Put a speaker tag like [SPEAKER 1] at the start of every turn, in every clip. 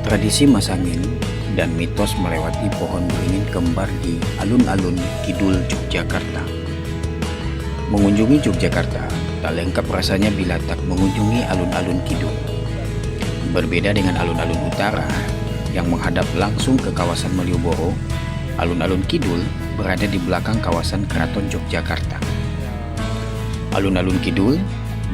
[SPEAKER 1] Tradisi Masangin dan mitos melewati pohon beringin kembar di alun-alun kidul Yogyakarta. Mengunjungi Yogyakarta tak lengkap rasanya bila tak mengunjungi alun-alun kidul. Berbeda dengan alun-alun utara yang menghadap langsung ke kawasan Malioboro, alun-alun kidul berada di belakang kawasan Keraton Yogyakarta. Alun-alun kidul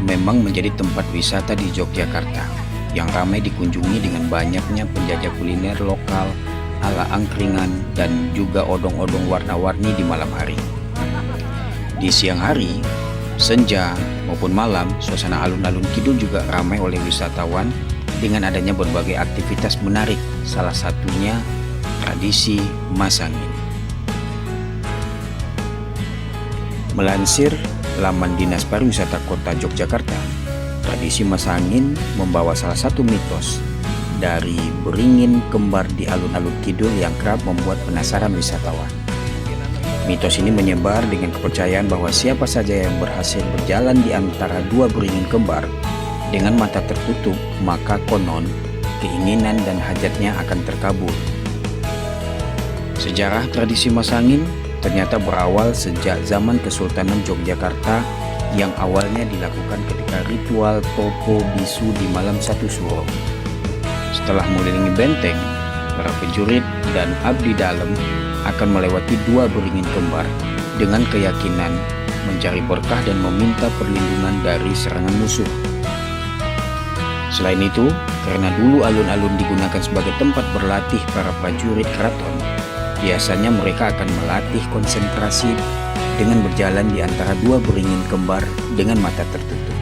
[SPEAKER 1] memang menjadi tempat wisata di Yogyakarta yang ramai dikunjungi dengan banyaknya penjajah kuliner lokal ala angkringan dan juga odong-odong warna-warni di malam hari. Di siang hari, senja maupun malam, suasana alun-alun kidul juga ramai oleh wisatawan dengan adanya berbagai aktivitas menarik, salah satunya tradisi Masangin. Melansir laman Dinas Pariwisata Kota Yogyakarta, tradisi Masangin membawa salah satu mitos dari beringin kembar di alun-alun kidul yang kerap membuat penasaran wisatawan. Mitos ini menyebar dengan kepercayaan bahwa siapa saja yang berhasil berjalan di antara dua beringin kembar dengan mata tertutup, maka konon keinginan dan hajatnya akan terkabul. Sejarah tradisi Masangin ternyata berawal sejak zaman Kesultanan Yogyakarta yang awalnya dilakukan ketika ritual topo bisu di malam satu suro. Setelah mengelilingi benteng, para prajurit dan abdi dalam akan melewati dua beringin kembar dengan keyakinan mencari berkah dan meminta perlindungan dari serangan musuh. Selain itu, karena dulu alun-alun digunakan sebagai tempat berlatih para prajurit keraton, biasanya mereka akan melatih konsentrasi dengan berjalan di antara dua beringin kembar dengan mata tertutup.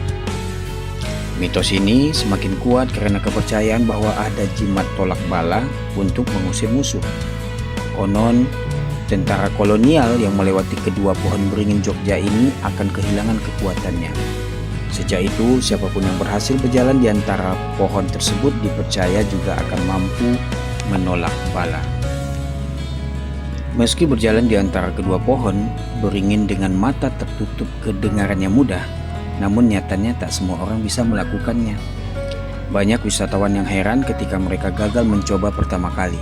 [SPEAKER 1] Mitos ini semakin kuat karena kepercayaan bahwa ada jimat tolak bala untuk mengusir musuh. Konon, tentara kolonial yang melewati kedua pohon beringin Jogja ini akan kehilangan kekuatannya. Sejak itu, siapapun yang berhasil berjalan di antara pohon tersebut dipercaya juga akan mampu menolak bala. Meski berjalan di antara kedua pohon beringin dengan mata tertutup kedengarannya mudah, namun nyatanya tak semua orang bisa melakukannya. Banyak wisatawan yang heran ketika mereka gagal mencoba pertama kali,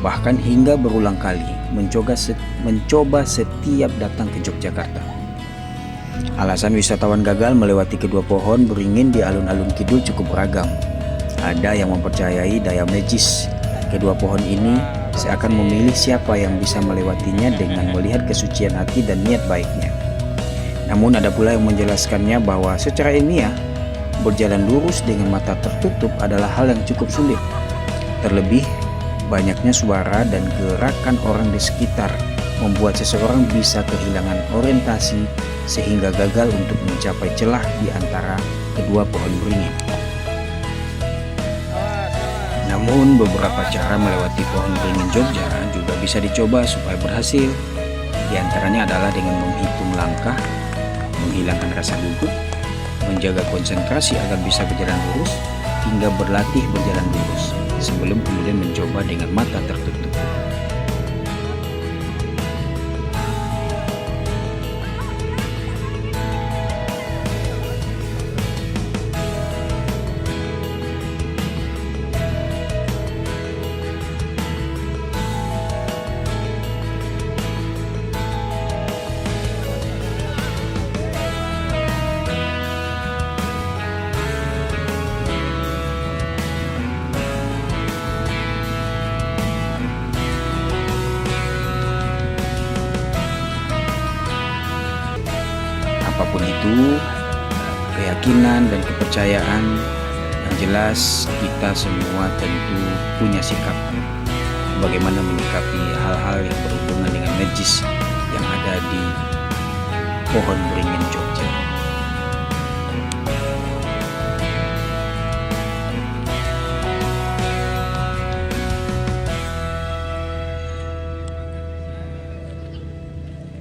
[SPEAKER 1] bahkan hingga berulang kali mencoba setiap datang ke Yogyakarta. Alasan wisatawan gagal melewati kedua pohon beringin di alun-alun kidul cukup beragam. Ada yang mempercayai daya magis kedua pohon ini seakan memilih siapa yang bisa melewatinya dengan melihat kesucian hati dan niat baiknya. Namun ada pula yang menjelaskannya bahwa secara ilmiah, berjalan lurus dengan mata tertutup adalah hal yang cukup sulit. Terlebih, banyaknya suara dan gerakan orang di sekitar membuat seseorang bisa kehilangan orientasi sehingga gagal untuk mencapai celah di antara kedua pohon beringin. Namun beberapa cara melewati pohon beringin Jogja juga bisa dicoba supaya berhasil. Di antaranya adalah dengan menghitung langkah, menghilangkan rasa gugup, menjaga konsentrasi agar bisa berjalan lurus, hingga berlatih berjalan lurus sebelum kemudian mencoba dengan mata tertutup. Apapun itu, keyakinan dan kepercayaan, yang jelas kita semua tentu punya sikap bagaimana menyikapi hal-hal yang berhubungan dengan najis yang ada di pohon beringin Jogja.